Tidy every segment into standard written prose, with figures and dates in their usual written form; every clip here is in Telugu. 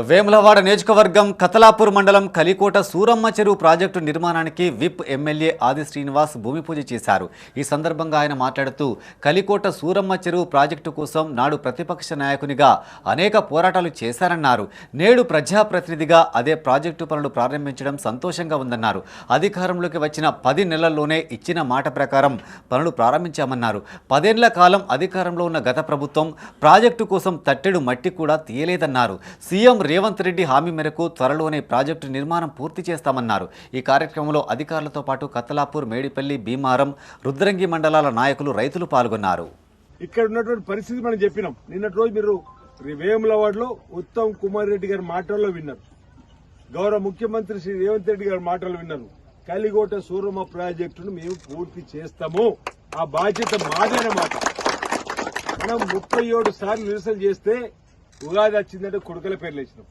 వేములవాడ నియోజకవర్గం కతలాపూర్ మండలం కలికోట సూరమ్మ చెరువు ప్రాజెక్టు నిర్మాణానికి విప్ ఎమ్మెల్యే ఆది శ్రీనివాస్ భూమి పూజ చేశారు. ఈ సందర్భంగా ఆయన మాట్లాడుతూ కలికోట సూరమ్మ చెరువు ప్రాజెక్టు కోసం నాడు ప్రతిపక్ష నాయకునిగా అనేక పోరాటాలు చేశారన్నారు. నేడు ప్రజాప్రతినిధిగా అదే ప్రాజెక్టు పనులు ప్రారంభించడం సంతోషంగా ఉందన్నారు. అధికారంలోకి వచ్చిన 10 నెలల్లోనే ఇచ్చిన మాట ప్రకారం పనులు ప్రారంభించామన్నారు. 10 ఏళ్ల కాలం అధికారంలో ఉన్న గత ప్రభుత్వం ప్రాజెక్టు కోసం తట్టెడు మట్టి కూడా తీయలేదన్నారు. సీఎం రేవంత్ రెడ్డి హామీ మేరకు త్వరలోనే ప్రాజెక్టు నిర్మాణం పూర్తి చేస్తామన్నారు. ఈ కార్యక్రమంలో అధికారులతో పాటు కతలాపూర్, మేడిపల్లి, భీమారం, రుద్రంగి మండలాల నాయకులు, రైతులు పాల్గొన్నారు. ఇక్కడ ఉన్నటువంటి పరిస్థితి మనం చెప్పినాం. నిన్నటి రోజు మీరు వేములవాడలో ఉత్తమ్ కుమార్ రెడ్డి గారి మాటల్లో విన్నారు, గౌరవ ముఖ్యమంత్రి శ్రీ రేవంత్ రెడ్డి గారి మాటలు విన్నారు. కలికోట సూరమ్మ ప్రాజెక్టును మేము పూర్తి చేస్తాము, ఆ బాధ్యత మాదైన మాట. మనం 37 సార్లు నిరసన చేస్తే ఉగాది వచ్చిందంటే కొడుకల పేర్లు వేసినాం.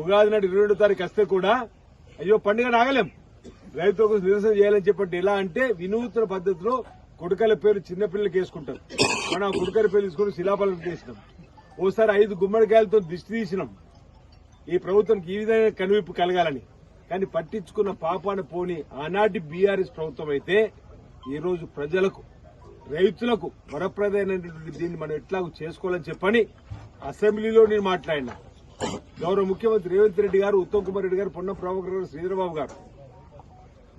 ఉగాది నాడు 22 తారీఖు వస్తే కూడా అయ్యో పండుగ ఆగలేం, రైతులకు నిరసన చేయాలని చెప్పండి. ఎలా అంటే వినూత్న పద్ధతిలో కొడుకల పేరు చిన్నపిల్లలకి వేసుకుంటారు. మనం కొడుకల పేరు తీసుకుని శిలాఫలం చేసినాం. ఓసారి 5 గుమ్మడికాయలతో దిష్టి తీసినాం. ఈ ప్రభుత్వానికి ఈ విధంగా కనువిప్పు కలగాలని, కానీ పట్టించుకున్న పాపాన పోని ఆనాటి బీఆర్ఎస్ ప్రభుత్వం అయితే ఈరోజు ప్రజలకు, రైతులకు వరప్రదమైనటువంటి దీన్ని మనం ఎట్లాగూ చేసుకోవాలని చెప్పని అసెంబ్లీలో నేను మాట్లాడినా. గౌరవ ముఖ్యమంత్రి రేవంత్ రెడ్డి గారు, ఉత్తమ్ కుమార్ రెడ్డి గారు, పొన్నం ప్రభాకర్ గారు, శ్రీధరబాబు గారు,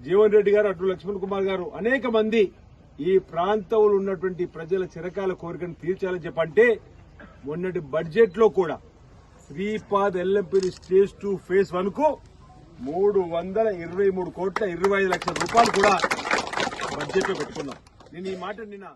జీవన్ రెడ్డి గారు, అటు లక్ష్మణ్ కుమార్ గారు, అనేక మంది ఈ ప్రాంతంలో ఉన్నటువంటి ప్రజల చిరకాల కోరికను తీర్చాలని చెప్పంటే మొన్నటి బడ్జెట్ లో కూడా శ్రీపాద్ ఎల్లంపల్లి స్టేజ్ 2 ఫేజ్ 1 కు 323 కోట్ల 25 లక్షల రూపాయలు కూడా బడ్జెట్ లో పెట్టుకున్నాం. నేను ఈ మాట నిన్న